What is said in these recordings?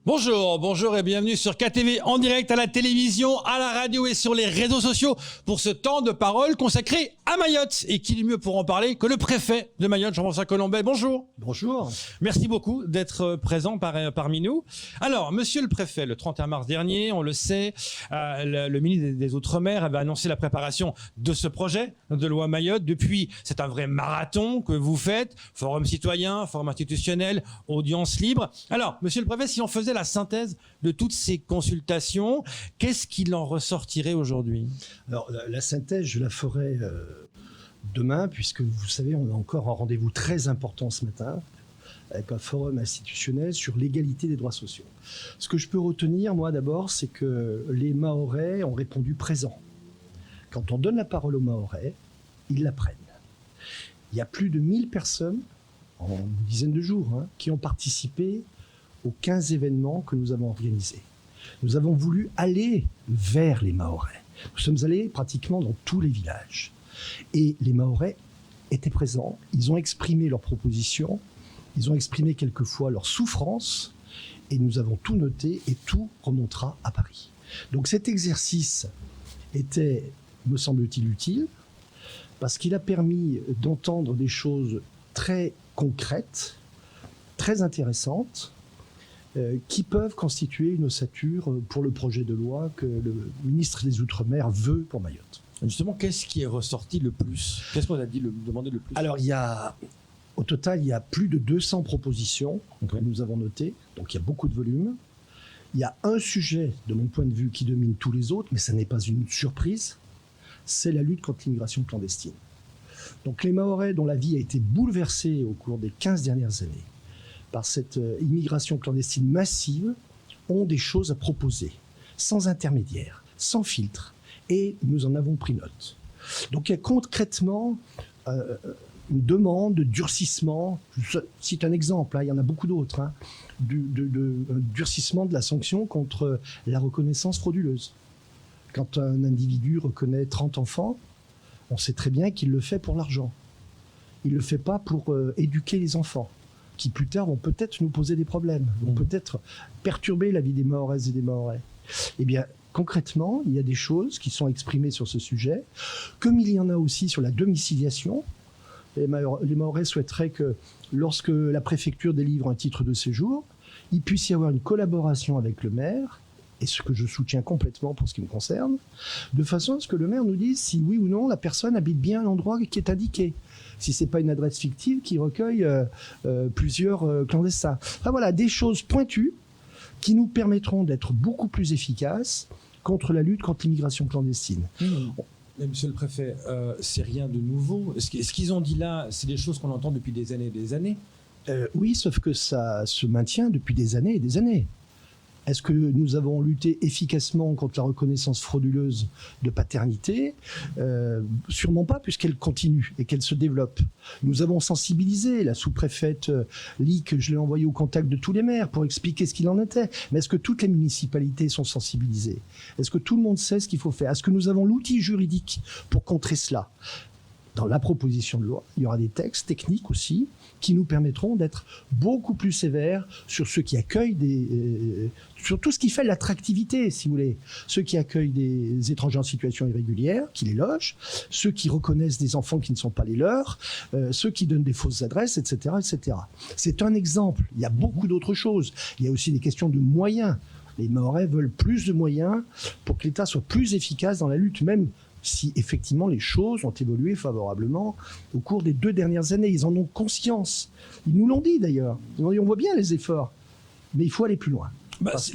Bonjour et bienvenue sur KTV en direct à la télévision, à la radio et sur les réseaux sociaux pour ce temps de parole consacré à Mayotte. Et qui est mieux pour en parler que le préfet de Mayotte, Jean-François Colombet. Bonjour. Bonjour. Merci beaucoup d'être présent parmi nous. Alors, monsieur le préfet, le 31 mars dernier, on le sait, le ministre des Outre-mer avait annoncé la préparation de ce projet de loi Mayotte. Depuis, c'est un vrai marathon que vous faites, forum citoyen, forum institutionnel, audience libre. Alors, monsieur le préfet, si on faisait la synthèse de toutes ces consultations, qu'est-ce qu'il en ressortirait aujourd'hui? Alors, la synthèse, je la ferai demain, puisque vous savez, on a encore un rendez-vous très important ce matin avec un forum institutionnel sur l'égalité des droits sociaux. Ce que je peux retenir, moi, d'abord, c'est que les Mahorais ont répondu présent. Quand on donne la parole aux Mahorais, ils la prennent. Il y a plus de 1000 personnes, en une dizaine de jours, qui ont participé aux 15 événements que nous avons organisés. Nous avons voulu aller vers les Mahorais. Nous sommes allés pratiquement dans tous les villages. Et les Mahorais étaient présents, ils ont exprimé leurs propositions, ils ont exprimé quelquefois leurs souffrances, et nous avons tout noté et tout remontera à Paris. Donc cet exercice était, me semble-t-il, utile, parce qu'il a permis d'entendre des choses très concrètes, très intéressantes, qui peuvent constituer une ossature pour le projet de loi que le ministre des Outre-mer veut pour Mayotte. Justement, qu'est-ce qui est ressorti le plus? Qu'est-ce qu'on a demandé le plus? Alors, au total, il y a plus de 200 propositions que nous avons notées, donc il y a beaucoup de volume. Il y a un sujet, de mon point de vue, qui domine tous les autres, mais ça n'est pas une surprise, c'est la lutte contre l'immigration clandestine. Donc les Mahorais, dont la vie a été bouleversée au cours des 15 dernières années, par cette immigration clandestine massive, ont des choses à proposer, sans intermédiaire, sans filtre, et nous en avons pris note. Donc il y a concrètement une demande de durcissement, je cite un exemple, il y en a beaucoup d'autres, un durcissement de la sanction contre la reconnaissance frauduleuse. Quand un individu reconnaît 30 enfants, on sait très bien qu'il le fait pour l'argent. Il ne le fait pas pour éduquer les enfants, qui plus tard vont peut-être nous poser des problèmes, vont peut-être perturber la vie des Mahoraises et des Mahorais. Eh bien, concrètement, il y a des choses qui sont exprimées sur ce sujet, comme il y en a aussi sur la domiciliation. Les Mahorais souhaiteraient que, lorsque la préfecture délivre un titre de séjour, il puisse y avoir une collaboration avec le maire, et ce que je soutiens complètement pour ce qui me concerne, de façon à ce que le maire nous dise si oui ou non la personne habite bien à l'endroit qui est indiqué. Si ce n'est pas une adresse fictive qui recueille plusieurs clandestins. Enfin voilà, des choses pointues qui nous permettront d'être beaucoup plus efficaces contre la lutte contre l'immigration clandestine. Mais monsieur le préfet, c'est rien de nouveau. Ce qu'ils ont dit là, c'est des choses qu'on entend depuis des années et des années. Oui, sauf que ça se maintient depuis des années et des années. Est-ce que nous avons lutté efficacement contre la reconnaissance frauduleuse de paternité? Sûrement pas, puisqu'elle continue et qu'elle se développe. Nous avons sensibilisé la sous-préfète Lick, je l'ai envoyée au contact de tous les maires pour expliquer ce qu'il en était. Mais est-ce que toutes les municipalités sont sensibilisées? Est-ce que tout le monde sait ce qu'il faut faire? Est-ce que nous avons l'outil juridique pour contrer cela? Dans la proposition de loi, il y aura des textes techniques aussi qui nous permettront d'être beaucoup plus sévères sur ceux qui accueillent sur tout ce qui fait l'attractivité, si vous voulez. Ceux qui accueillent des étrangers en situation irrégulière, qui les logent, ceux qui reconnaissent des enfants qui ne sont pas les leurs, ceux qui donnent des fausses adresses, etc., etc. C'est un exemple. Il y a beaucoup d'autres choses. Il y a aussi des questions de moyens. Les Mahorais veulent plus de moyens pour que l'État soit plus efficace dans la lutte, même si effectivement les choses ont évolué favorablement au cours des 2 dernières années. Ils en ont conscience. Ils nous l'ont dit d'ailleurs. Ils ont dit, on voit bien les efforts, mais il faut aller plus loin.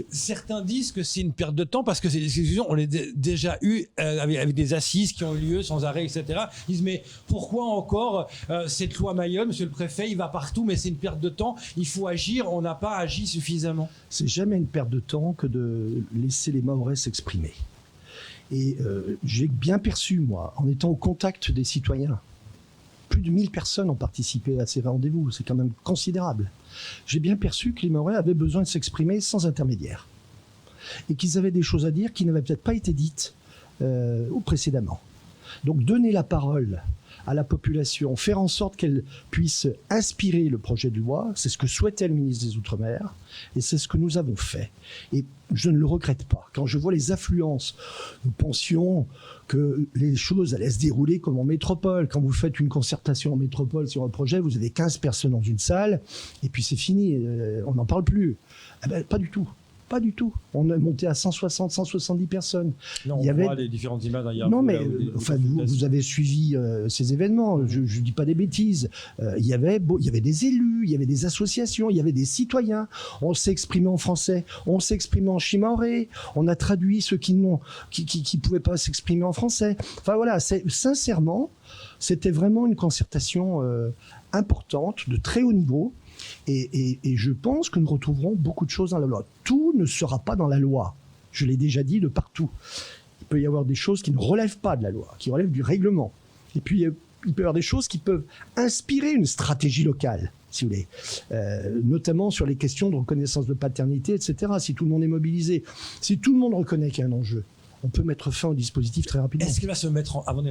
Certains disent que c'est une perte de temps parce que ces discussions, on les a déjà eues avec des assises qui ont eu lieu sans arrêt, etc. Ils disent, mais pourquoi encore cette loi Mayotte, monsieur le préfet, il va partout, mais c'est une perte de temps, il faut agir, on n'a pas agi suffisamment. C'est jamais une perte de temps que de laisser les Mahorais s'exprimer. Et j'ai bien perçu, moi, en étant au contact des citoyens, plus de 1000 personnes ont participé à ces rendez-vous, c'est quand même considérable. J'ai bien perçu que les Mahorais avaient besoin de s'exprimer sans intermédiaire. Et qu'ils avaient des choses à dire qui n'avaient peut-être pas été dites précédemment. Donc donner la parole à la population, faire en sorte qu'elle puisse inspirer le projet de loi. C'est ce que souhaitait le ministre des Outre-mer et c'est ce que nous avons fait. Et je ne le regrette pas. Quand je vois les affluences, nous pensions que les choses allaient se dérouler comme en métropole. Quand vous faites une concertation en métropole sur un projet, vous avez 15 personnes dans une salle et puis c'est fini, on n'en parle plus. Eh ben, pas du tout. Pas du tout. On est monté à 160, 170 personnes. Non, il y avait voit les différentes images. Hein, non, mais enfin, vous avez suivi ces événements. Je ne dis pas des bêtises. Il y avait des élus, il y avait des associations, il y avait des citoyens. On s'est exprimé en français, on s'est exprimé en chimarré. On a traduit ceux qui pouvaient pas s'exprimer en français. Enfin voilà, sincèrement, c'était vraiment une concertation importante, de très haut niveau. Et je pense que nous retrouverons beaucoup de choses dans la loi. Tout ne sera pas dans la loi. Je l'ai déjà dit de partout. Il peut y avoir des choses qui ne relèvent pas de la loi, qui relèvent du règlement. Et puis, il peut y avoir des choses qui peuvent inspirer une stratégie locale, si vous voulez. Notamment sur les questions de reconnaissance de paternité, etc. Si tout le monde est mobilisé, si tout le monde reconnaît qu'il y a un enjeu, on peut mettre fin au dispositif très rapidement. Est-ce qu'il va se mettre avant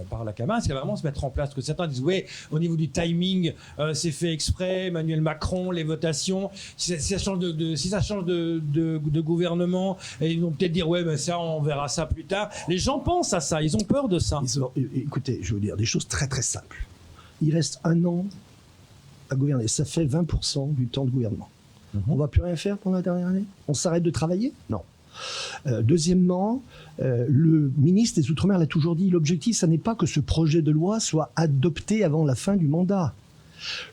par la Camin, est-ce qu'il va vraiment se mettre en place? Parce que certains disent oui, au niveau du timing, c'est fait exprès. Emmanuel Macron, les votations, si ça change de gouvernement, et ils vont peut-être dire ouais, ben ça, on verra ça plus tard. Les gens pensent à ça, ils ont peur de ça. Écoutez, je vais vous dire des choses très très simples. Il reste 1 an à gouverner, ça fait 20% du temps de gouvernement. On ne va plus rien faire pendant la dernière année? On s'arrête de travailler? Non. Deuxièmement, le ministre des Outre-mer l'a toujours dit, l'objectif, ce n'est pas que ce projet de loi soit adopté avant la fin du mandat.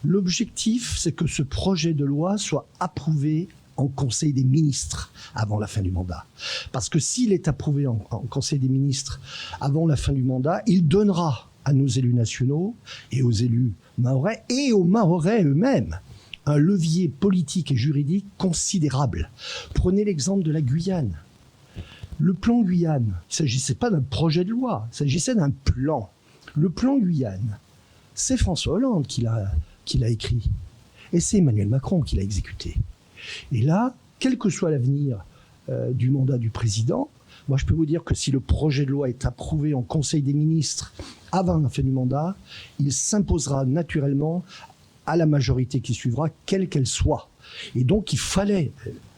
L'objectif, c'est que ce projet de loi soit approuvé en Conseil des ministres avant la fin du mandat. Parce que s'il est approuvé en Conseil des ministres avant la fin du mandat, il donnera à nos élus nationaux et aux élus mahorais et aux mahorais eux-mêmes un levier politique et juridique considérable. Prenez l'exemple de la Guyane. Le plan Guyane, il ne s'agissait pas d'un projet de loi, il s'agissait d'un plan. Le plan Guyane, c'est François Hollande qui l'a écrit. Et c'est Emmanuel Macron qui l'a exécuté. Et là, quel que soit l'avenir du mandat du président, moi je peux vous dire que si le projet de loi est approuvé en Conseil des ministres avant la fin du mandat, il s'imposera naturellement à la majorité qui suivra, quelle qu'elle soit. Et donc, il fallait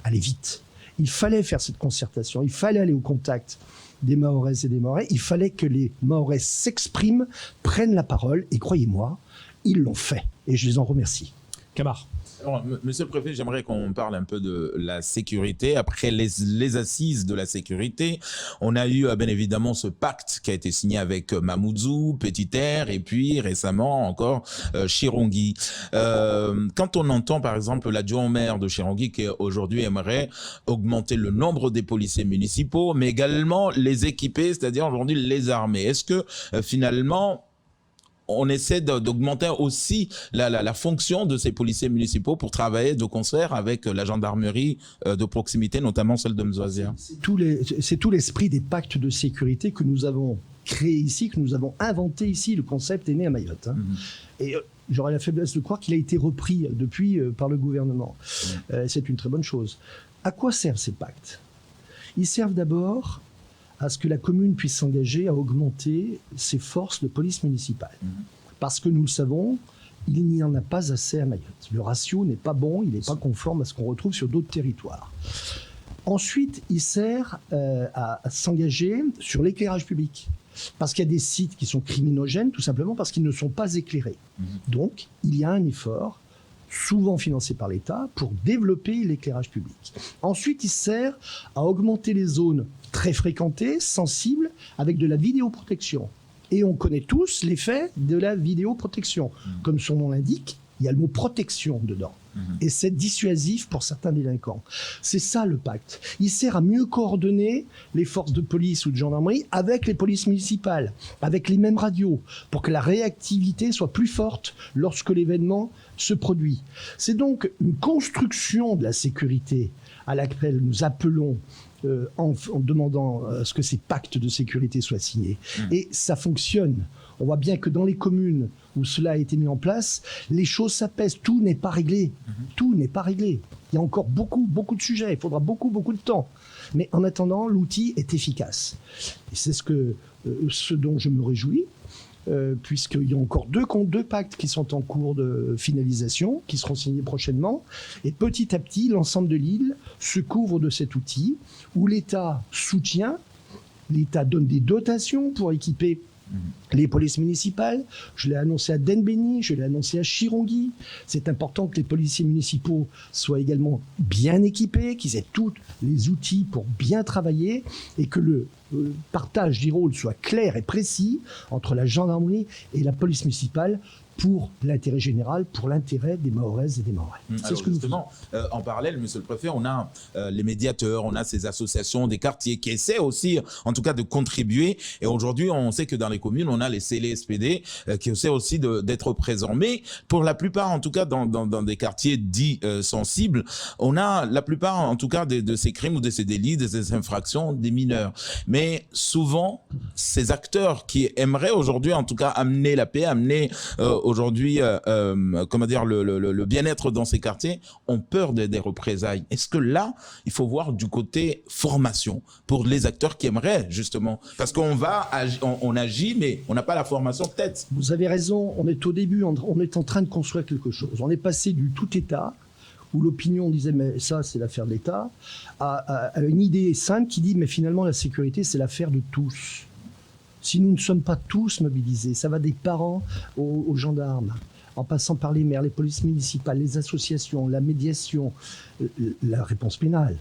aller vite. Il fallait faire cette concertation. Il fallait aller au contact des Mahoraises et des Mahorais. Il fallait que les Mahorais s'expriment, prennent la parole. Et croyez-moi, ils l'ont fait. Et je les en remercie. Camar. Alors, monsieur le préfet, j'aimerais qu'on parle un peu de la sécurité. Après les assises de la sécurité, on a eu bien évidemment ce pacte qui a été signé avec Mamoudzou, Petite-Terre et puis récemment encore Chirongui. Quand on entend par exemple l'adjoint au maire de Chirongui qui aujourd'hui aimerait augmenter le nombre des policiers municipaux, mais également les équiper, c'est-à-dire aujourd'hui les armer. Est-ce que finalement on essaie d'augmenter aussi la fonction de ces policiers municipaux pour travailler de concert avec la gendarmerie de proximité, notamment celle de Mzoazia? C'est tout l'esprit des pactes de sécurité que nous avons créé ici, que nous avons inventé ici. Le concept est né à Mayotte. Hein. Et j'aurais la faiblesse de croire qu'il a été repris depuis par le gouvernement. C'est une très bonne chose. À quoi servent ces pactes? Ils servent d'abord à ce que la commune puisse s'engager à augmenter ses forces de police municipale. Parce que nous le savons, il n'y en a pas assez à Mayotte. Le ratio n'est pas bon, il n'est pas conforme à ce qu'on retrouve sur d'autres territoires. Ensuite, il sert à s'engager sur l'éclairage public. Parce qu'il y a des sites qui sont criminogènes, tout simplement parce qu'ils ne sont pas éclairés. Donc, il y a un effort, souvent financé par l'État, pour développer l'éclairage public. Ensuite, il sert à augmenter les zones très fréquentées, sensibles, avec de la vidéoprotection. Et on connaît tous l'effet de la vidéoprotection. Comme son nom l'indique, il y a le mot protection dedans. Et c'est dissuasif pour certains délinquants. C'est ça le pacte. Il sert à mieux coordonner les forces de police ou de gendarmerie avec les polices municipales, avec les mêmes radios, pour que la réactivité soit plus forte lorsque l'événement se produit. C'est donc une construction de la sécurité à laquelle nous appelons en demandant à ce que ces pactes de sécurité soient signés. Et ça fonctionne. On voit bien que dans les communes où cela a été mis en place, les choses s'apaisent. Tout n'est pas réglé. Tout n'est pas réglé. Il y a encore beaucoup de sujets. Il faudra beaucoup de temps. Mais en attendant, l'outil est efficace. Et c'est ce dont je me réjouis. puisqu'il y a encore deux pactes qui sont en cours de finalisation, qui seront signés prochainement. Et petit à petit, l'ensemble de l'île se couvre de cet outil où l'État soutient, l'État donne des dotations pour équiper les polices municipales. Je l'ai annoncé à Denbeni, je l'ai annoncé à Chirongui. C'est important que les policiers municipaux soient également bien équipés, qu'ils aient tous les outils pour bien travailler et que le partage des rôles soit clair et précis entre la gendarmerie et la police municipale pour l'intérêt général, pour l'intérêt des Mahoraises et des Mahorais. C'est ce que justement, en parallèle, monsieur le préfet, on a les médiateurs, on a ces associations des quartiers qui essaient aussi, en tout cas, de contribuer. Et aujourd'hui, on sait que dans les communes, on a les CLSPD qui essaient aussi d'être présents. Mais pour la plupart, en tout cas, dans des quartiers dits sensibles, on a la plupart, en tout cas, de ces crimes ou de ces délits, de ces infractions, des mineurs. Mais souvent, ces acteurs qui aimeraient aujourd'hui, en tout cas, amener la paix, amener aujourd'hui, comment dire, le bien-être dans ces quartiers, ont peur des représailles. Est-ce que là, il faut voir du côté formation pour les acteurs qui aimeraient, justement, parce qu'on on agit, mais on n'a pas la formation peut-être. Vous avez raison, on est au début, on est en train de construire quelque chose. On est passé du tout État, où l'opinion disait mais ça c'est l'affaire de l'État, à une idée simple qui dit mais finalement la sécurité c'est l'affaire de tous. Si nous ne sommes pas tous mobilisés, ça va des parents aux gendarmes, en passant par les maires, les polices municipales, les associations, la médiation, la réponse pénale.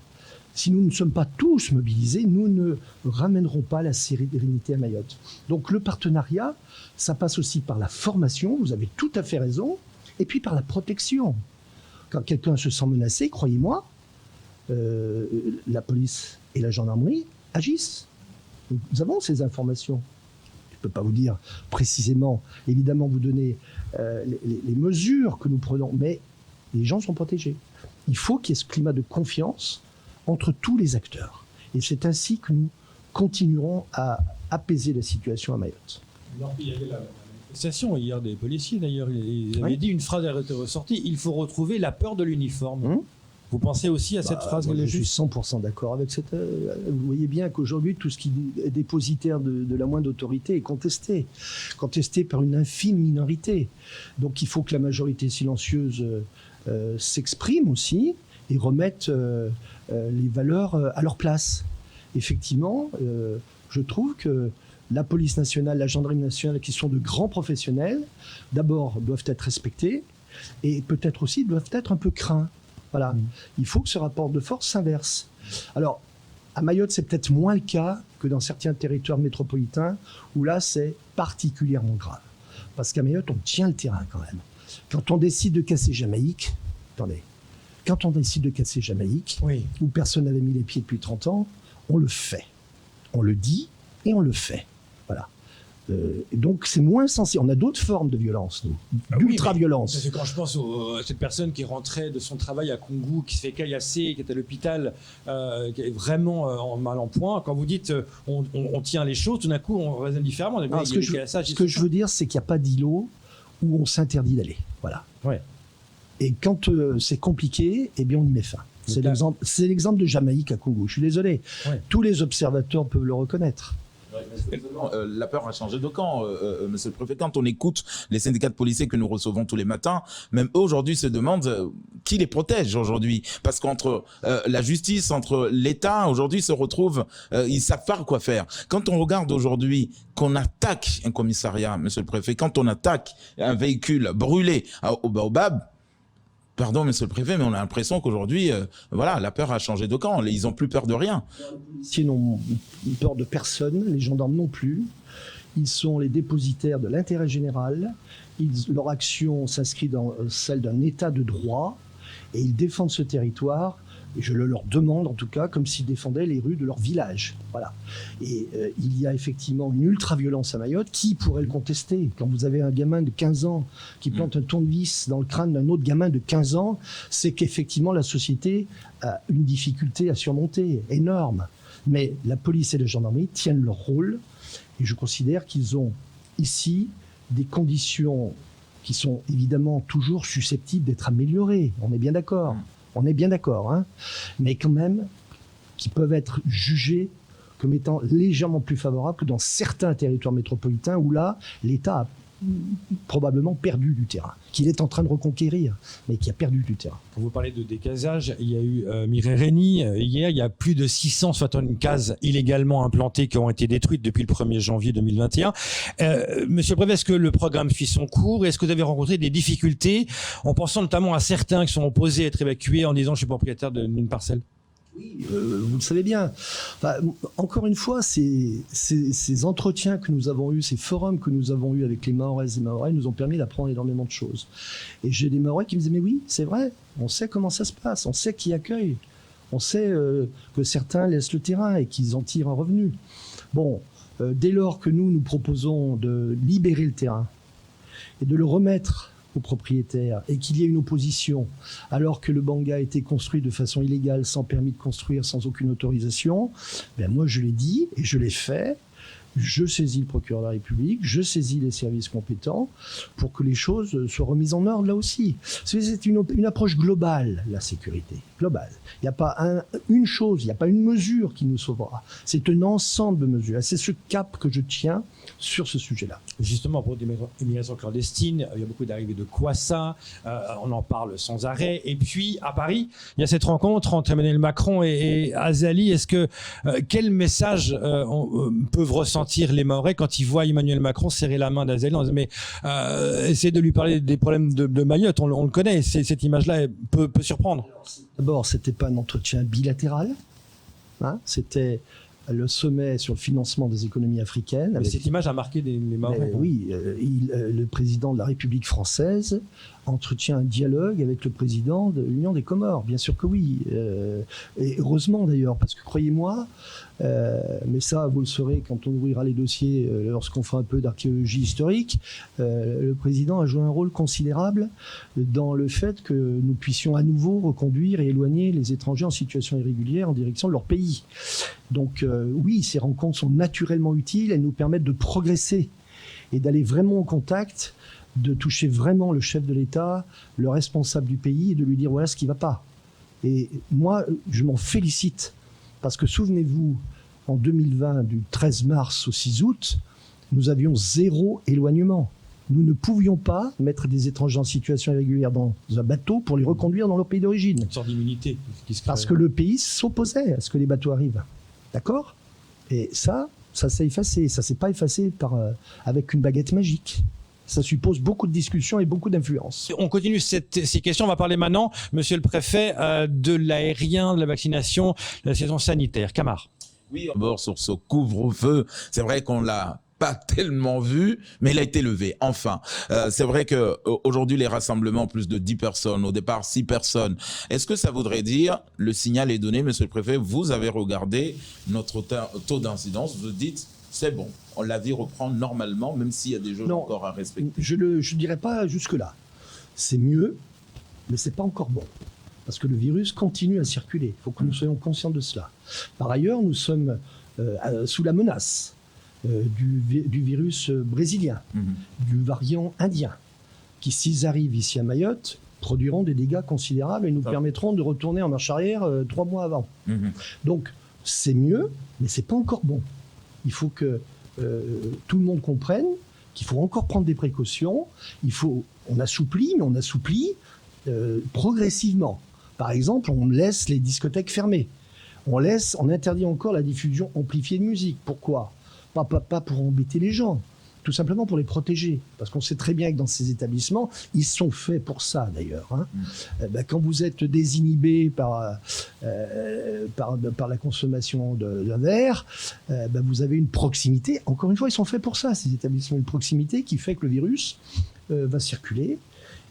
Si nous ne sommes pas tous mobilisés, nous ne ramènerons pas la sérénité à Mayotte. Donc le partenariat, ça passe aussi par la formation, vous avez tout à fait raison, et puis par la protection. Quand quelqu'un se sent menacé, croyez-moi, la police et la gendarmerie agissent. Nous avons ces informations. Je ne peux pas vous dire précisément, évidemment, vous donner les mesures que nous prenons, mais les gens sont protégés. Il faut qu'il y ait ce climat de confiance entre tous les acteurs. Et c'est ainsi que nous continuerons à apaiser la situation à Mayotte. Alors, il y avait la manifestation hier des policiers, d'ailleurs. Ils avaient dit une phrase qui était ressortie, il faut retrouver la peur de l'uniforme. Vous pensez aussi à cette phrase? Je suis 100% d'accord avec cette... vous voyez bien qu'aujourd'hui, tout ce qui est dépositaire de la moindre autorité est contesté. Contesté par une infime minorité. Donc il faut que la majorité silencieuse s'exprime aussi et remette les valeurs à leur place. Effectivement, je trouve que la police nationale, la gendarmerie nationale, qui sont de grands professionnels, d'abord doivent être respectés et peut-être aussi doivent être un peu craints. Voilà. Il faut que ce rapport de force s'inverse. Alors, à Mayotte, c'est peut-être moins le cas que dans certains territoires métropolitains, où là, c'est particulièrement grave. Parce qu'à Mayotte, on tient le terrain quand même. Quand on décide de casser Jamaïque, quand on décide de casser Jamaïque, où personne n'avait mis les pieds depuis 30 ans, on le fait. On le dit et on le fait. Voilà. Donc c'est moins sensible. On a d'autres formes de violence, nous. D'ultra-violence. C'est quand je pense à cette personne qui rentrait de son travail à Kongou, qui se fait caillasser, qui est à l'hôpital, qui est vraiment mal en point. Quand vous dites on tient les choses, tout d'un coup on raisonne différemment. Ce que je veux dire, c'est qu'il n'y a pas d'îlot où on s'interdit d'aller. Voilà. Ouais. Et quand c'est compliqué, eh bien on y met fin. C'est l'exemple de Jamaïque à Congo. Je suis désolé. Ouais. Tous les observateurs peuvent le reconnaître. La peur a changé de camp, monsieur le préfet. Quand on écoute les syndicats de policiers que nous recevons tous les matins, même eux aujourd'hui se demandent qui les protège aujourd'hui. Parce qu'entre la justice, entre l'État, aujourd'hui se retrouvent, ils savent pas quoi faire. Quand on regarde aujourd'hui qu'on attaque un commissariat, monsieur le préfet, quand on attaque un véhicule brûlé au Baobab, pardon, monsieur le préfet, mais on a l'impression qu'aujourd'hui, voilà, la peur a changé de camp. Ils n'ont plus peur de rien. Les policiers n'ont peur de personne, les gendarmes non plus. Ils sont les dépositaires de l'intérêt général. Leur action s'inscrit dans celle d'un état de droit et ils défendent ce territoire. Et je le leur demande en tout cas, comme s'ils défendaient les rues de leur village. Voilà. Et il y a effectivement une ultra-violence à Mayotte. Qui pourrait le contester? Quand vous avez un gamin de 15 ans qui plante un tournevis dans le crâne d'un autre gamin de 15 ans, c'est qu'effectivement la société a une difficulté à surmonter énorme. Mais la police et la gendarmerie tiennent leur rôle. Et je considère qu'ils ont ici des conditions qui sont évidemment toujours susceptibles d'être améliorées. On est bien d'accord. On est bien d'accord, hein, mais quand même, qui peuvent être jugés comme étant légèrement plus favorable que dans certains territoires métropolitains où là, l'État a probablement perdu du terrain, qu'il est en train de reconquérir, mais qui a perdu du terrain. Quand vous parlez de décasage, il y a eu Mireille Rény hier, il y a plus de 661 cases illégalement implantées qui ont été détruites depuis le 1er janvier 2021. Monsieur le Préfet, est-ce que le programme suit son cours? Est-ce que vous avez rencontré des difficultés en pensant notamment à certains qui sont opposés à être évacués en disant je suis propriétaire d'une parcelle? Oui, vous le savez bien. Enfin, encore une fois, ces entretiens que nous avons eus, ces forums que nous avons eus avec les Mahoraises et Mahorais nous ont permis d'apprendre énormément de choses. Et j'ai des Mahorais qui me disaient, mais oui, c'est vrai, on sait comment ça se passe, on sait qui accueille, on sait que certains laissent le terrain et qu'ils en tirent un revenu. Bon, dès lors que nous proposons de libérer le terrain et de le remettre aux propriétaires et qu'il y ait une opposition alors que le banga a été construit de façon illégale, sans permis de construire, sans aucune autorisation, ben moi je l'ai dit et je l'ai fait. Je saisis le procureur de la République, je saisis les services compétents pour que les choses soient remises en ordre là aussi. C'est une approche globale, la sécurité, globale. Il n'y a pas une chose, il n'y a pas une mesure qui nous sauvera. C'est un ensemble de mesures. C'est ce cap que je tiens sur ce sujet-là. Justement, pour l'immigration clandestine, il y a beaucoup d'arrivées de Kwassa, on en parle sans arrêt. Et puis, à Paris, il y a cette rencontre entre Emmanuel Macron et Azali. Est-ce que, quel message peuvent ressentir les Mahorais quand ils voient Emmanuel Macron serrer la main d'Azali? Mais essayer de lui parler des problèmes de Mayotte, on le connaît, cette image-là peut surprendre. D'abord, c'était pas un entretien bilatéral, hein, c'était le sommet sur le financement des économies africaines. Mais cette image a marqué les Mahorais. Oui, le président de la République française entretient un dialogue avec le président de l'Union des Comores. Bien sûr que oui. Et heureusement d'ailleurs, parce que croyez-moi, mais ça vous le saurez quand on ouvrira les dossiers, lorsqu'on fera un peu d'archéologie historique, le président a joué un rôle considérable dans le fait que nous puissions à nouveau reconduire et éloigner les étrangers en situation irrégulière en direction de leur pays. Donc oui, ces rencontres sont naturellement utiles, elles nous permettent de progresser et d'aller vraiment au contact, de toucher vraiment le chef de l'État, le responsable du pays et de lui dire voilà ce qui ne va pas. Et moi, je m'en félicite parce que souvenez-vous, en 2020, du 13 mars au 6 août, nous avions 0 éloignement. Nous ne pouvions pas mettre des étrangers en situation irrégulière dans un bateau pour les reconduire dans leur pays d'origine. Une sorte d'immunité. Parce que le pays s'opposait à ce que les bateaux arrivent. D'accord ? Et ça s'est effacé. Ça ne s'est pas effacé avec une baguette magique. Ça suppose beaucoup de discussions et beaucoup d'influence. On continue ces questions. On va parler maintenant, monsieur le préfet, de l'aérien, de la vaccination, de la saison sanitaire. Camar. Oui, d'abord sur ce couvre-feu, c'est vrai qu'on l'a pas tellement vu, mais il a été levé, enfin. C'est vrai que aujourd'hui les rassemblements, plus de 10 personnes, au départ 6 personnes. Est-ce que ça voudrait dire, le signal est donné, monsieur le préfet, vous avez regardé notre taux d'incidence, vous dites, c'est bon, la vie reprend normalement, même s'il y a des choses encore à respecter. Je ne dirais pas jusque-là. C'est mieux, mais c'est pas encore bon. Parce que le virus continue à circuler. Il faut que nous soyons conscients de cela. Par ailleurs, nous sommes sous la menace du virus brésilien, du variant indien, qui, s'ils arrivent ici à Mayotte, produiront des dégâts considérables et nous permettront de retourner en marche arrière 3 mois avant. Donc, c'est mieux, mais c'est pas encore bon. Il faut que tout le monde comprenne qu'il faut encore prendre des précautions. On assouplit, mais on assouplit progressivement. Par exemple, on laisse les discothèques fermées. On interdit encore la diffusion amplifiée de musique. Pourquoi ? Pas pour embêter les gens, tout simplement pour les protéger. Parce qu'on sait très bien que dans ces établissements, ils sont faits pour ça d'ailleurs. Hein. Quand vous êtes désinhibé par la consommation d'un verre, vous avez une proximité. Encore une fois, ils sont faits pour ça, ces établissements. Une proximité qui fait que le virus va circuler.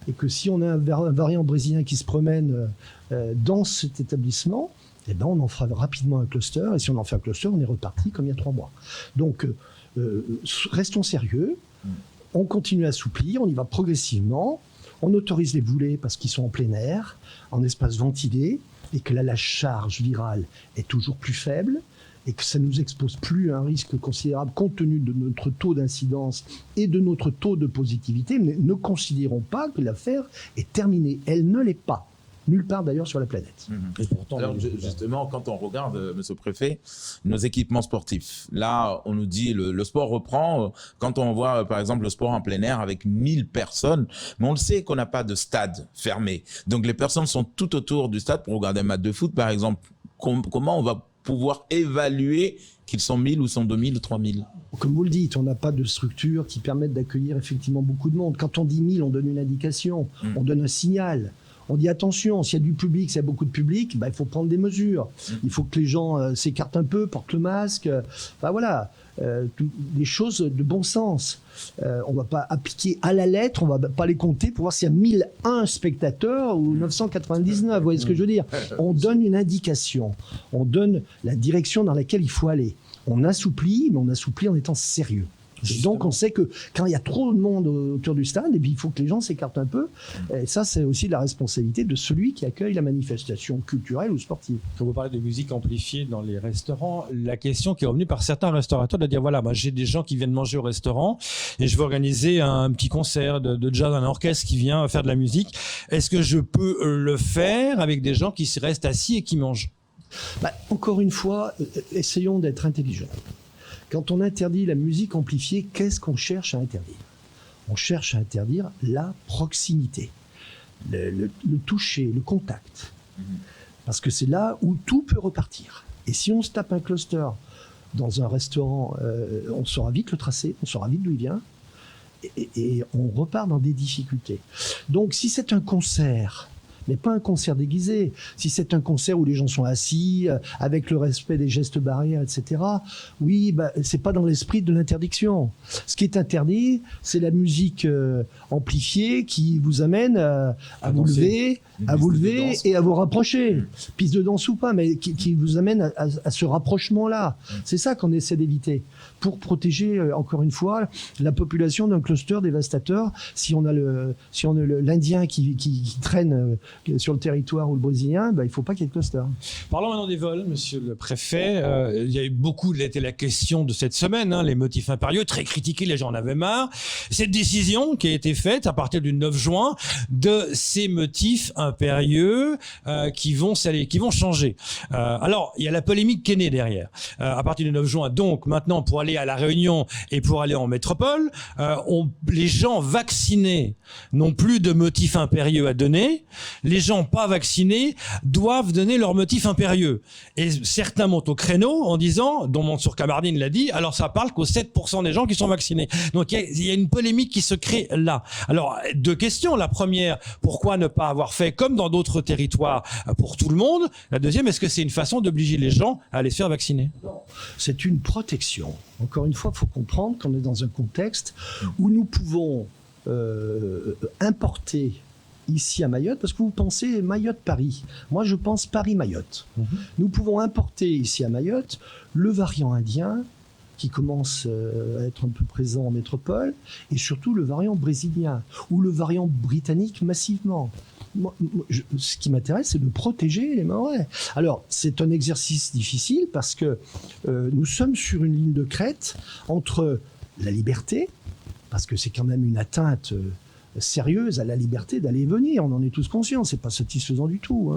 Et que si on a un variant brésilien qui se promène dans cet établissement, on en fera rapidement un cluster. Et si on en fait un cluster, on est reparti comme il y a 3 mois. Donc, restons sérieux. On continue à assouplir, on y va progressivement. On autorise les boulets parce qu'ils sont en plein air, en espace ventilé, et que là, la charge virale est toujours plus faible, et que ça ne nous expose plus à un risque considérable compte tenu de notre taux d'incidence et de notre taux de positivité. Mais ne considérons pas que l'affaire est terminée. Elle ne l'est pas. nulle part d'ailleurs sur la planète. Et pourtant, Alors, justement, quand on regarde, Monsieur le Préfet, nos équipements sportifs, là, on nous dit le sport reprend. Quand on voit, par exemple, le sport en plein air avec 1000 personnes, mais on le sait qu'on n'a pas de stade fermé. Donc, les personnes sont tout autour du stade pour regarder un match de foot, par exemple. Comment on va pouvoir évaluer qu'ils sont 1000 ou sont 2000 ou 3000? Comme vous le dites, on n'a pas de structure qui permette d'accueillir effectivement beaucoup de monde. Quand on dit 1000, on donne une indication, on donne un signal. On dit attention, s'il y a du public, s'il y a beaucoup de public, il faut prendre des mesures. Il faut que les gens s'écartent un peu, portent le masque. Voilà, des choses de bon sens. On ne va pas appliquer à la lettre, on ne va pas les compter pour voir s'il y a 1001 spectateurs ou 999. Vous voyez ce que je veux dire? On donne une indication, on donne la direction dans laquelle il faut aller. On assouplit, mais on assouplit en étant sérieux. Et donc on sait que quand il y a trop de monde autour du stade, il faut que les gens s'écartent un peu. Et ça, c'est aussi la responsabilité de celui qui accueille la manifestation culturelle ou sportive. Quand vous parlez de musique amplifiée dans les restaurants, la question qui est revenue par certains restaurateurs de dire voilà, moi j'ai des gens qui viennent manger au restaurant et je veux organiser un petit concert de jazz, un orchestre qui vient faire de la musique. Est-ce que je peux le faire avec des gens qui restent assis et qui mangent? Encore une fois, essayons d'être intelligents. Quand on interdit la musique amplifiée, qu'est-ce qu'on cherche à interdire? On cherche à interdire la proximité, le toucher, le contact. Parce que c'est là où tout peut repartir. Et si on se tape un cluster dans un restaurant, on saura vite le tracé, on saura vite d'où il vient, et on repart dans des difficultés. Donc si c'est un concert, mais pas un concert déguisé. Si c'est un concert où les gens sont assis, avec le respect des gestes barrières, etc., oui, c'est pas dans l'esprit de l'interdiction. Ce qui est interdit, c'est la musique amplifiée qui vous amène à vous lever, et à vous rapprocher. Piste de danse ou pas, mais qui vous amène à ce rapprochement-là. C'est ça qu'on essaie d'éviter. Pour protéger, encore une fois, la population d'un cluster dévastateur. Si on a l'Indien qui traîne sur le territoire ou le Brésilien, il ne faut pas qu'il y ait de cluster. Parlons maintenant des vols, monsieur le préfet. Il y a eu beaucoup, c'était la question de cette semaine, les motifs impérieux, très critiqués, les gens en avaient marre. Cette décision qui a été faite à partir du 9 juin de ces motifs impérieux qui vont changer. Alors, il y a la polémique qui est née derrière. À partir du 9 juin, donc maintenant, pour aller à La Réunion et pour aller en métropole, les gens vaccinés n'ont plus de motifs impérieux à donner. Les gens pas vaccinés doivent donner leurs motifs impérieux. Et certains montent au créneau en disant, dont Mansour Kamardine l'a dit, alors ça parle qu'aux 7% des gens qui sont vaccinés. Donc il y a une polémique qui se crée là. Alors, deux questions. La première, pourquoi ne pas avoir fait comme dans d'autres territoires pour tout le monde? La deuxième, est-ce que c'est une façon d'obliger les gens à aller se faire vacciner? Non, c'est une protection. Encore une fois, il faut comprendre qu'on est dans un contexte où nous pouvons importer ici à Mayotte, parce que vous pensez Mayotte-Paris. Moi, je pense Paris-Mayotte. Nous pouvons importer ici à Mayotte le variant indien, qui commence à être un peu présent en métropole, et surtout le variant brésilien, ou le variant britannique massivement. Ce qui m'intéresse, c'est de protéger les Mahorais. Alors, c'est un exercice difficile, parce que nous sommes sur une ligne de crête entre la liberté, parce que c'est quand même une atteinte sérieuse à la liberté d'aller et venir, on en est tous conscients, c'est pas satisfaisant du tout,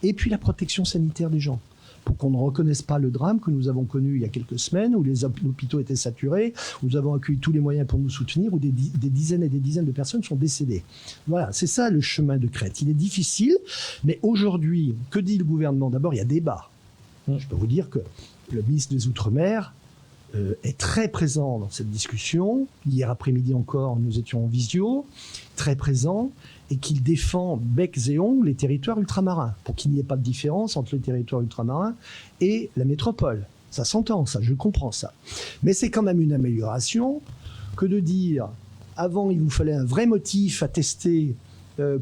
et puis la protection sanitaire des gens, pour qu'on ne reconnaisse pas le drame que nous avons connu il y a quelques semaines, où les hôpitaux étaient saturés, où nous avons accueilli tous les moyens pour nous soutenir, où des dizaines et des dizaines de personnes sont décédées. Voilà, c'est ça le chemin de crête. Il est difficile, mais aujourd'hui, que dit le gouvernement? D'abord, il y a débat. Je peux vous dire que le ministre des Outre-mer est très présent dans cette discussion. Hier après-midi encore, nous étions en visio, très présent, et qu'il défend bec et ongles les territoires ultramarins, pour qu'il n'y ait pas de différence entre les territoires ultramarins et la métropole. Ça s'entend, ça, je comprends ça. Mais c'est quand même une amélioration que de dire, avant il vous fallait un vrai motif à tester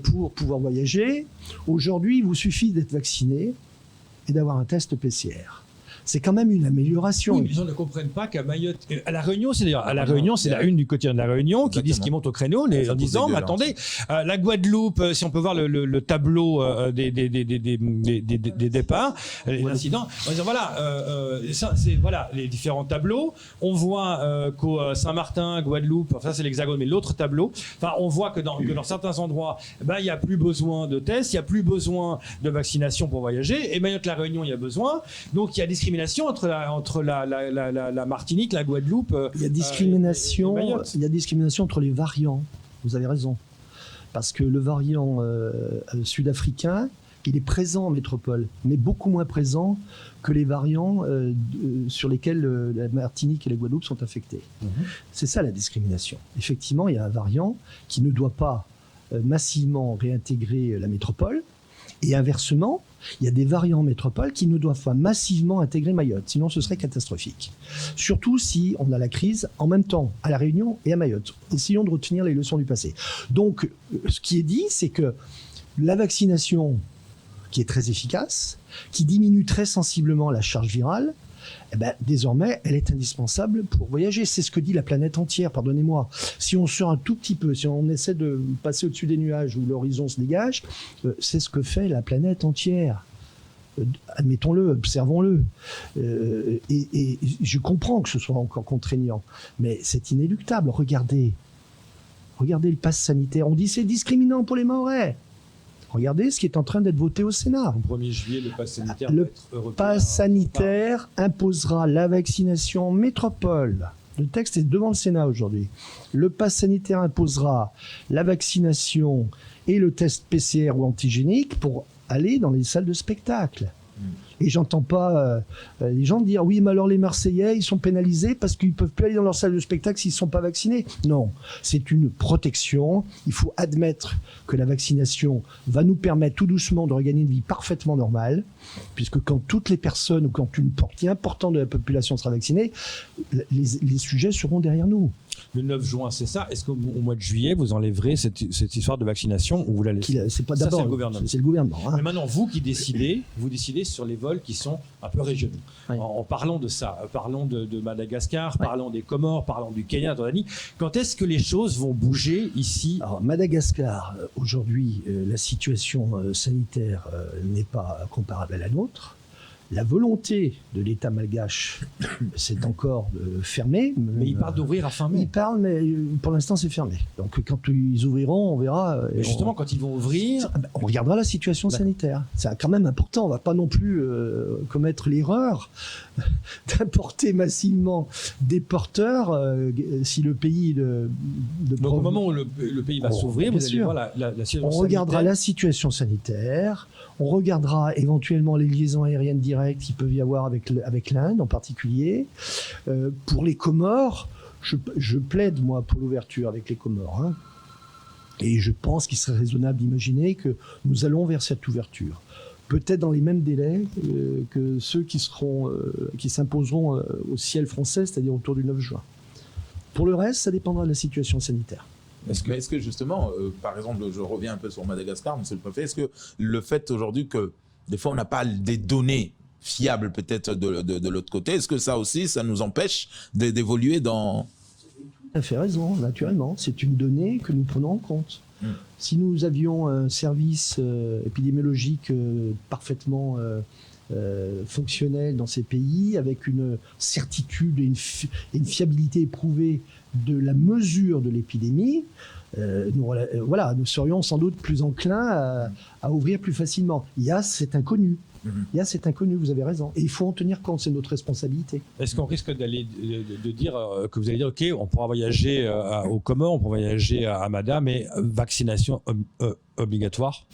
pour pouvoir voyager, aujourd'hui il vous suffit d'être vacciné et d'avoir un test PCR. c'est quand même une amélioration. Oui, mais les gens ne comprennent pas qu'à Mayotte, à La Réunion, c'est d'ailleurs, à La Réunion, c'est la une du quotidien de La Réunion qui disent qu'ils montent au créneau en disant, mais attendez, la Guadeloupe, si on peut voir le tableau des départs, les incidents, on va dire, voilà, ça, c'est voilà les différents tableaux. On voit qu'au Saint-Martin, Guadeloupe, enfin ça c'est l'Hexagone, mais l'autre tableau, enfin on voit que dans certains endroits, il n'y a plus besoin de tests, il n'y a plus besoin de vaccination pour voyager. Et Mayotte, La Réunion, il y a besoin. Donc il y a discrimination entre la Martinique, la Guadeloupe. Il y a discrimination. et Mayotte. Il y a discrimination entre les variants. Vous avez raison, parce que le variant sud-africain, il est présent en métropole, mais beaucoup moins présent que les variants sur lesquels la Martinique et la Guadeloupe sont affectés. C'est ça la discrimination. Effectivement, il y a un variant qui ne doit pas massivement réintégrer la métropole, et inversement, il y a des variants en métropole qui ne doivent pas massivement intégrer Mayotte, sinon ce serait catastrophique. Surtout si on a la crise en même temps à La Réunion et à Mayotte. Essayons de retenir les leçons du passé. Donc, ce qui est dit, c'est que la vaccination, qui est très efficace, qui diminue très sensiblement la charge virale, eh ben, désormais, elle est indispensable pour voyager. C'est ce que dit la planète entière, pardonnez-moi. Si on sort un tout petit peu, si on essaie de passer au-dessus des nuages où l'horizon se dégage, c'est ce que fait la planète entière. Admettons-le, observons-le. Et je comprends que ce soit encore contraignant, mais c'est inéluctable. Regardez le pass sanitaire. On dit c'est discriminant pour les Mahorais. Regardez ce qui est en train d'être voté au Sénat. Au 1er juillet, le pass sanitaire Le va être européen. pass sanitaire imposera la vaccination en métropole. Le texte est devant le Sénat aujourd'hui. Le pass sanitaire imposera la vaccination et le test PCR ou antigénique pour aller dans les salles de spectacle. Et j'entends pas les gens dire oui, mais alors les Marseillais, ils sont pénalisés parce qu'ils peuvent plus aller dans leur salle de spectacle s'ils sont pas vaccinés. Non, c'est une protection. Il faut admettre que la vaccination va nous permettre tout doucement de regagner une vie parfaitement normale, puisque quand toutes les personnes ou quand une partie importante de la population sera vaccinée, les sujets seront derrière nous. Le 9 juin, c'est ça. Est-ce qu'au mois de juillet, vous enlèverez cette histoire de vaccination ou vous la laissez? C'est pas Ça, d'abord c'est le gouvernement. C'est le gouvernement. Hein. Mais maintenant, vous décidez sur les vols qui sont un peu régionaux. Oui. En parlant de ça, parlons de Madagascar, parlons des Comores, parlons du Kenya, Tanzanie. Quand est-ce que les choses vont bouger ici? Alors, Madagascar, aujourd'hui, la situation sanitaire n'est pas comparable à la nôtre. La volonté de l'État malgache, c'est encore de fermer. Mais ils parlent d'ouvrir à fin mai. Ils parlent, mais pour l'instant, c'est fermé. Donc, quand ils ouvriront, on verra. Mais justement, quand ils vont ouvrir... On regardera la situation sanitaire. C'est quand même important. On ne va pas non plus commettre l'erreur d'importer massivement des porteurs si le pays Donc, au moment où le pays va s'ouvrir, vous allez voir la situation on regardera sanitaire. la situation sanitaire. On regardera éventuellement les liaisons aériennes directes qu'il peut y avoir avec l'Inde en particulier. Pour les Comores, je plaide moi pour l'ouverture avec les Comores. Hein. Et je pense qu'il serait raisonnable d'imaginer que nous allons vers cette ouverture. Peut-être dans les mêmes délais que ceux qui s'imposeront au ciel français, c'est-à-dire autour du 9 juin. Pour le reste, ça dépendra de la situation sanitaire. Est-ce que justement, par exemple, je reviens un peu sur Madagascar, monsieur le préfet, est-ce que le fait aujourd'hui que des fois on n'a pas des données fiables peut-être de l'autre côté, est-ce que ça aussi, ça nous empêche d'évoluer dans... Tout à fait raison, naturellement. C'est une donnée que nous prenons en compte. Si nous avions un service épidémiologique parfaitement fonctionnel dans ces pays, avec une certitude et une fiabilité éprouvée de la mesure de l'épidémie, nous serions sans doute plus enclins à ouvrir plus facilement. Il y a cet inconnu. Il y a cet inconnu, vous avez raison. Et il faut en tenir compte, c'est notre responsabilité. Est-ce qu'on risque de dire que vous allez dire, OK, on pourra voyager aux Comores, on pourra voyager à Amada, mais vaccination obligatoire?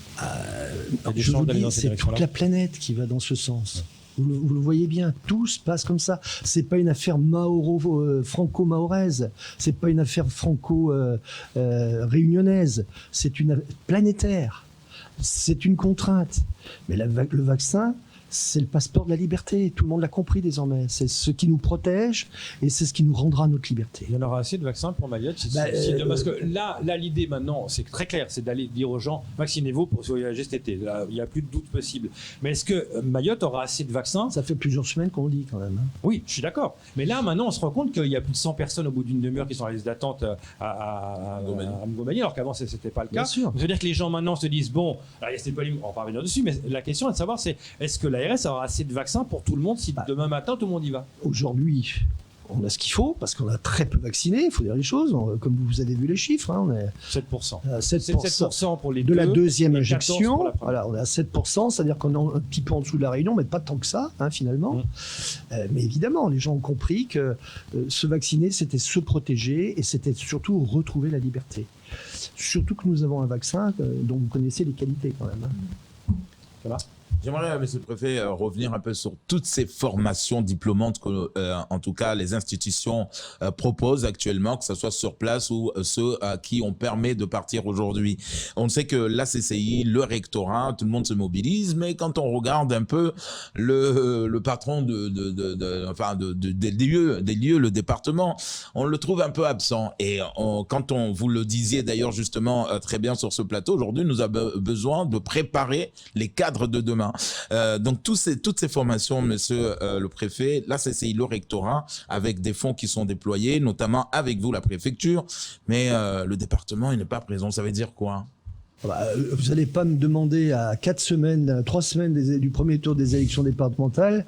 Je vous dis, c'est toute la planète qui va dans ce sens. Vous le voyez bien, tout se passe comme ça. C'est pas une affaire franco-mahoraise, c'est pas une affaire franco-réunionnaise, c'est une planétaire. C'est une contrainte. Mais le vaccin c'est le passeport de la liberté. Tout le monde l'a compris désormais. C'est ce qui nous protège et c'est ce qui nous rendra notre liberté. Il y en aura assez de vaccins pour Mayotte. Parce que là, l'idée maintenant, c'est très clair, c'est d'aller dire aux gens, vaccinez-vous pour voyager cet été. Là, il n'y a plus de doute possible. Mais est-ce que Mayotte aura assez de vaccins? Ça fait plusieurs semaines qu'on le dit quand même. Oui, je suis d'accord. Mais là, maintenant, on se rend compte qu'il y a plus de 100 personnes au bout d'une demi-heure qui sont à la liste d'attente à Mgomani, alors qu'avant, ce n'était pas le cas. Bien sûr. Ça veut dire que les gens maintenant se disent, bon, alors, il y a cette polémique, on va pas revenir dessus, mais la question est de savoir, c'est est-ce que l'ARS aura assez de vaccins pour tout le monde si demain matin, tout le monde y va? Aujourd'hui, on a ce qu'il faut, parce qu'on a très peu vacciné, il faut dire les choses. Comme vous avez vu les chiffres, on est 7%. 7% pour les de la deuxième et 14% injection. pour la première. Voilà, on est à 7%, c'est-à-dire qu'on est un petit peu en dessous de la Réunion, mais pas tant que ça, finalement. Mais évidemment, les gens ont compris que se vacciner, c'était se protéger et c'était surtout retrouver la liberté. Surtout que nous avons un vaccin dont vous connaissez les qualités quand même. Ça va? J'aimerais, monsieur le préfet, revenir un peu sur toutes ces formations diplômantes que, en tout cas, les institutions proposent actuellement, que ce soit sur place ou ceux à qui on permet de partir aujourd'hui. On sait que la CCI, le rectorat, tout le monde se mobilise, mais quand on regarde un peu le patron des lieux, le département, on le trouve un peu absent. Et quand vous le disiez d'ailleurs justement très bien sur ce plateau, aujourd'hui, nous avons besoin de préparer les cadres de demain. Donc toutes ces formations, monsieur le préfet, la CCI, le rectorat, avec des fonds qui sont déployés, notamment avec vous, la préfecture, mais le département, il n'est pas présent. Ça veut dire quoi? Vous n'allez pas me demander à 3 semaines du premier tour des élections départementales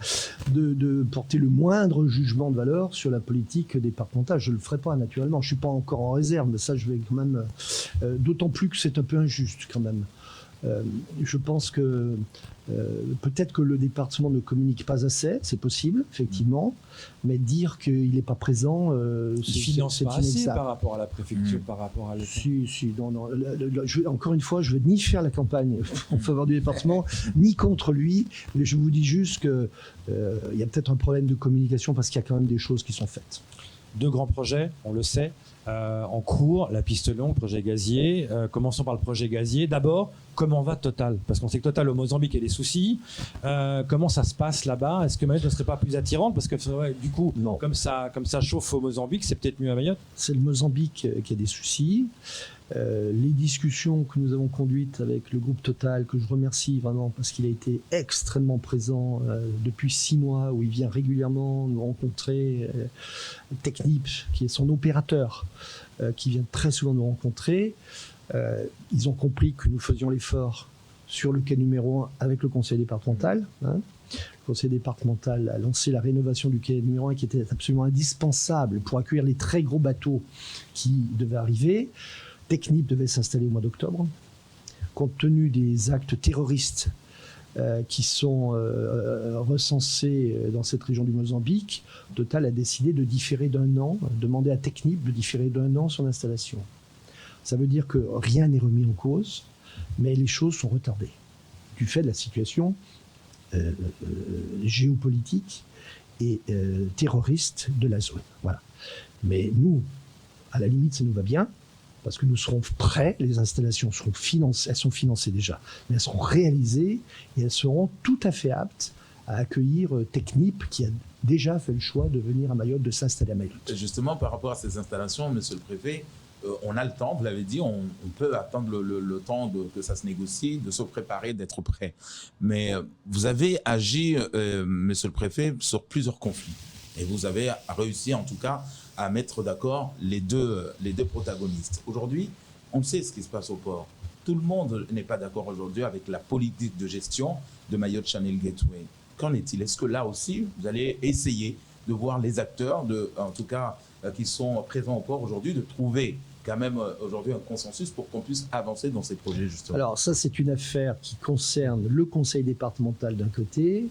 de porter le moindre jugement de valeur sur la politique départementale. Je ne le ferai pas naturellement. Je ne suis pas encore en réserve, mais ça je vais quand même... d'autant plus que c'est un peu injuste quand même. Je pense que peut-être que le département ne communique pas assez, c'est possible, effectivement, mais dire qu'il n'est pas présent, il finance pas assez inexact. par rapport à la préfecture, par rapport à l'État. Non. Encore une fois, je ne veux ni faire la campagne en faveur du département, ni contre lui, mais je vous dis juste qu'il y a peut-être un problème de communication parce qu'il y a quand même des choses qui sont faites. 2 grands projets, on le sait, en cours, la piste longue, projet gazier. Commençons par le projet gazier. D'abord, comment va Total? Parce qu'on sait que Total au Mozambique a des soucis. Comment ça se passe là-bas? Est-ce que Mayotte ne serait pas plus attirante? Parce que du coup, comme ça chauffe au Mozambique, c'est peut-être mieux à Mayotte? C'est le Mozambique qui a des soucis. Les discussions que nous avons conduites avec le groupe Total, que je remercie vraiment parce qu'il a été extrêmement présent depuis 6 mois, où il vient régulièrement nous rencontrer, Technip, qui est son opérateur, qui vient très souvent nous rencontrer. Ils ont compris que nous faisions l'effort sur le quai numéro 1 avec le conseil départemental. Le conseil départemental a lancé la rénovation du quai numéro 1 qui était absolument indispensable pour accueillir les très gros bateaux qui devaient arriver. Technip devait s'installer au mois d'octobre. Compte tenu des actes terroristes qui sont recensés dans cette région du Mozambique, Total a décidé de différer d'1 an, demander à Technip de différer d'1 an son installation. Ça veut dire que rien n'est remis en cause, mais les choses sont retardées du fait de la situation géopolitique et terroriste de la zone. Voilà. Mais nous, à la limite, ça nous va bien, parce que nous serons prêts, les installations seront financées, elles sont financées déjà, mais elles seront réalisées et elles seront tout à fait aptes à accueillir Technip qui a déjà fait le choix de venir à Mayotte, de s'installer à Mayotte. Justement, par rapport à ces installations, monsieur le préfet, on a le temps, vous l'avez dit, on peut attendre le temps que ça se négocie, de se préparer, d'être prêt. Mais vous avez agi, monsieur le préfet, sur plusieurs conflits. Et vous avez réussi, en tout cas, à mettre d'accord les deux protagonistes. Aujourd'hui, on sait ce qui se passe au port. Tout le monde n'est pas d'accord aujourd'hui avec la politique de gestion de Mayotte Channel Gateway. Qu'en est-il? Est-ce que là aussi, vous allez essayer de voir les acteurs, en tout cas, qui sont présents au port aujourd'hui, de trouver quand même aujourd'hui un consensus pour qu'on puisse avancer dans ces projets, justement? Alors ça, c'est une affaire qui concerne le conseil départemental d'un côté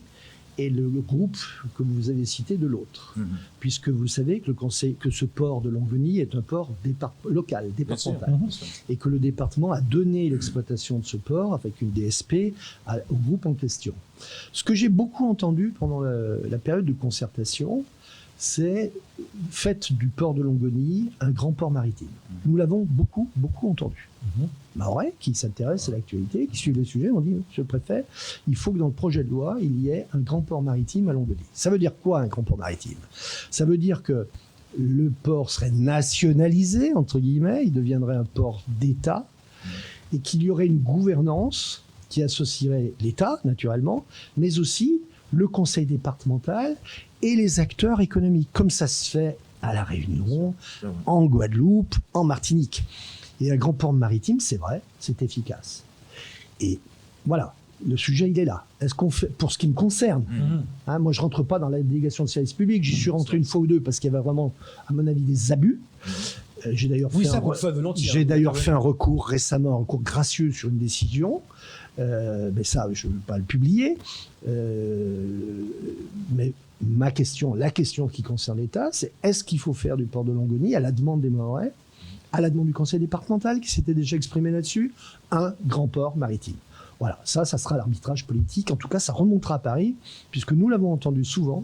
et le groupe que vous avez cité de l'autre. Puisque vous savez que ce port de Longveny est un port local, départemental. Bien sûr. Et que le département a donné l'exploitation de ce port avec une DSP au groupe en question. Ce que j'ai beaucoup entendu pendant la période de concertation, c'est faites du port de Longoni un grand port maritime. Nous l'avons beaucoup entendu. Mahorais, qui s'intéresse à l'actualité, qui suit le sujet, on dit, monsieur le préfet, il faut que dans le projet de loi, il y ait un grand port maritime à Longoni. Ça veut dire quoi, un grand port maritime? Ça veut dire que le port serait nationalisé, entre guillemets, il deviendrait un port d'État, et qu'il y aurait une gouvernance qui associerait l'État, naturellement, mais aussi le conseil départemental et les acteurs économiques, comme ça se fait à La Réunion, en Guadeloupe, en Martinique. Et un grand port maritime, c'est vrai, c'est efficace. Et voilà, le sujet, il est là. Est-ce qu'on fait, pour ce qui me concerne, hein, moi je rentre pas dans la délégation de service public, j'y suis rentré une fois ou deux parce qu'il y avait vraiment, à mon avis, des abus. J'ai d'ailleurs fait un recours récemment, un recours gracieux sur une décision. Mais ça, je ne veux pas le publier. Mais la question qui concerne l'État, c'est est-ce qu'il faut faire du port de Longoni à la demande des Mahorais, à la demande du conseil départemental qui s'était déjà exprimé là-dessus, un grand port maritime. Voilà, ça sera l'arbitrage politique. En tout cas, ça remontera à Paris, puisque nous l'avons entendu souvent,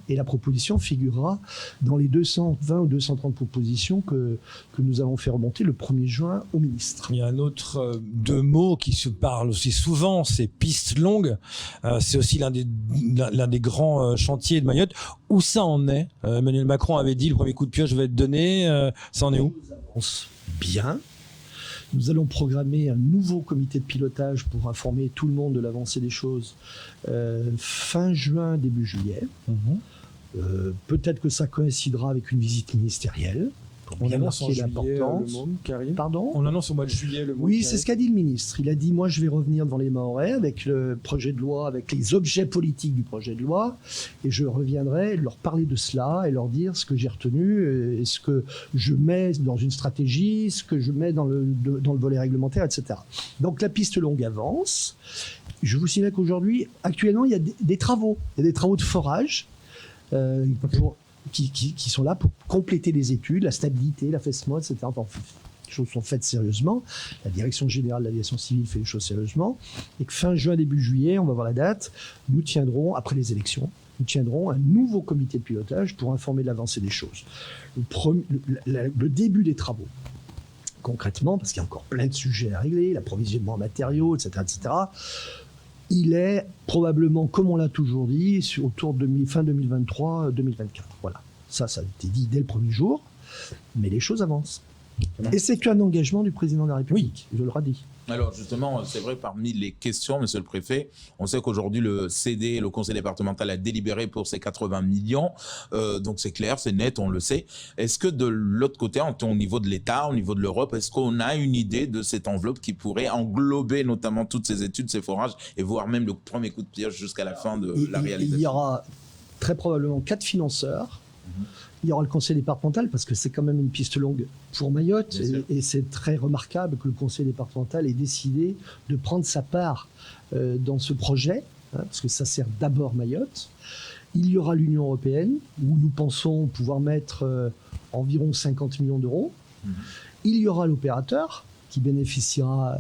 et la proposition figurera dans les 220 ou 230 propositions que nous avons fait remonter le 1er juin au ministre. Il y a un autre deux mots qui se parlent aussi souvent, c'est piste longue. C'est aussi l'un des grands chantiers de Mayotte. Où ça en est? Emmanuel Macron avait dit le premier coup de pioche va être donné. Ça en est où? Bien. Nous allons programmer un nouveau comité de pilotage pour informer tout le monde de l'avancée des choses fin juin, début juillet. Peut-être que ça coïncidera avec une visite ministérielle. On annonce en juillet le môme, Karim. Pardon ? On annonce au mois de juillet le môme. Oui, c'est ce qu'a dit le ministre. Il a dit, moi je vais revenir devant les Mahorais avec le projet de loi, avec les objets politiques du projet de loi, et je reviendrai leur parler de cela et leur dire ce que j'ai retenu, et ce que je mets dans une stratégie, ce que je mets dans le volet réglementaire, etc. Donc la piste longue avance. Je vous signale qu'aujourd'hui, actuellement, il y a des travaux. Il y a des travaux de forage qui sont là pour compléter les études, la stabilité, l'affaissement, etc. Enfin, les choses sont faites sérieusement. La Direction générale de l'aviation civile fait les choses sérieusement. Et que fin juin, début juillet, on va voir la date, nous tiendrons, après les élections, nous tiendrons un nouveau comité de pilotage pour informer de l'avancée des choses. Le début des travaux, concrètement, parce qu'il y a encore plein de sujets à régler, l'approvisionnement en matériaux, etc., il est probablement, comme on l'a toujours dit, autour de fin 2023-2024. Voilà. Ça a été dit dès le premier jour, mais les choses avancent. Et c'est qu'un engagement du président de la République, je le redis. Alors justement, c'est vrai, parmi les questions, monsieur le préfet, on sait qu'aujourd'hui le CD, le conseil départemental, a délibéré pour ces 80 millions, donc c'est clair, c'est net, on le sait. Est-ce que de l'autre côté, au niveau de l'État, au niveau de l'Europe, est-ce qu'on a une idée de cette enveloppe qui pourrait englober notamment toutes ces études, ces forages, et voire même le premier coup de pioche jusqu'à la fin de la réalisation? Il y aura très probablement 4 financeurs. Il y aura le conseil départemental parce que c'est quand même une piste longue pour Mayotte et c'est très remarquable que le conseil départemental ait décidé de prendre sa part dans ce projet, hein, parce que ça sert d'abord Mayotte. Il y aura l'Union européenne où nous pensons pouvoir mettre environ 50 millions d'euros. Il y aura l'opérateur qui bénéficiera,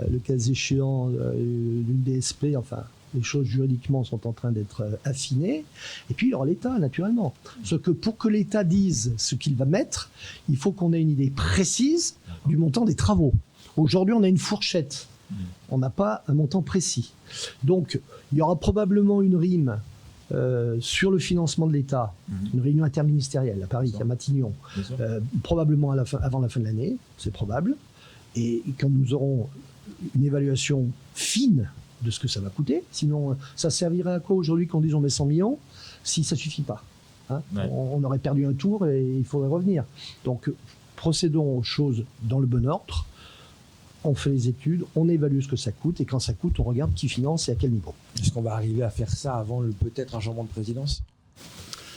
le cas échéant, d'une DSP, enfin... Les choses juridiquement sont en train d'être affinées. Et puis, il y aura l'État, naturellement. Sauf que pour que l'État dise ce qu'il va mettre, il faut qu'on ait une idée précise du montant des travaux. Aujourd'hui, on a une fourchette. On n'a pas un montant précis. Donc, il y aura probablement une RIM sur le financement de l'État, une réunion interministérielle à Paris, à Matignon, probablement avant la fin de l'année, c'est probable. Et quand nous aurons une évaluation fine de ce que ça va coûter. Sinon, ça servirait à quoi aujourd'hui qu'on dise on met 100 millions si ça ne suffit pas, hein? On aurait perdu un tour et il faudrait revenir. Donc, procédons aux choses dans le bon ordre. On fait les études, on évalue ce que ça coûte et quand ça coûte, on regarde qui finance et à quel niveau. Est-ce qu'on va arriver à faire ça avant peut-être un changement de présidence?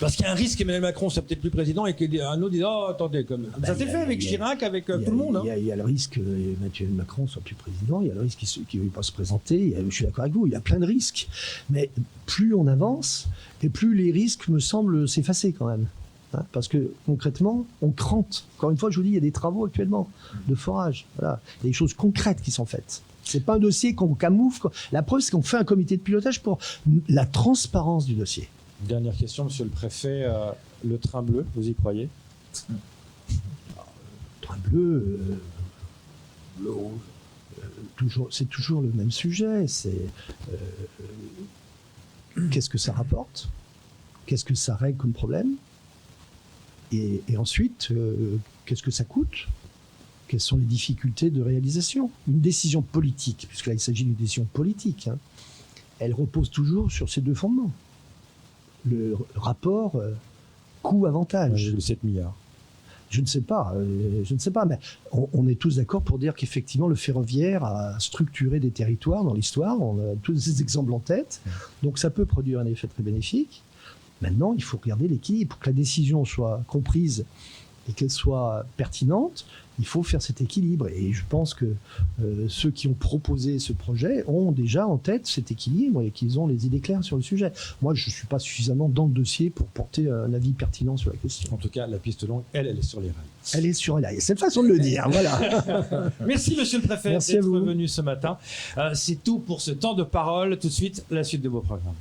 Parce qu'il y a un risque qu'Emmanuel Macron soit peut-être plus président et qu'un autre dise oh attendez comme ça s'est fait avec Chirac, avec tout le monde. Il y a le risque qu'Emmanuel Macron soit plus président, il y a le risque qu'il ne veut pas se présenter. Je suis d'accord avec vous, il y a plein de risques. Mais plus on avance et plus les risques me semblent s'effacer quand même. Hein, parce que concrètement, on crante. Encore une fois, je vous dis, il y a des travaux actuellement de forage. Voilà. Il y a des choses concrètes qui sont faites. C'est pas un dossier qu'on camoufle. La preuve, c'est qu'on fait un comité de pilotage pour la transparence du dossier. Dernière question, monsieur le préfet. Le train bleu, vous y croyez? Train bleu, c'est toujours le même sujet. Qu'est-ce que ça rapporte? Qu'est-ce que ça règle comme problème? Et ensuite, qu'est-ce que ça coûte? Quelles sont les difficultés de réalisation? Une décision politique, puisque là il s'agit d'une décision politique, hein, elle repose toujours sur ces deux fondements. Le rapport coût-avantage. 7 milliards. Je ne sais pas, mais on est tous d'accord pour dire qu'effectivement le ferroviaire a structuré des territoires dans l'histoire, on a tous ces exemples en tête, donc ça peut produire un effet très bénéfique. Maintenant, il faut regarder l'équilibre. Pour que la décision soit comprise et qu'elle soit pertinente, il faut faire cet équilibre. Et je pense que ceux qui ont proposé ce projet ont déjà en tête cet équilibre et qu'ils ont les idées claires sur le sujet. Moi, je ne suis pas suffisamment dans le dossier pour porter un avis pertinent sur la question. En tout cas, la piste longue, elle est sur les rails. Elle est sur la... C'est une façon de le dire, voilà. Merci, monsieur le préfet, Merci à d'être vous. venu ce matin. C'est tout pour ce temps de parole. Tout de suite, la suite de vos programmes.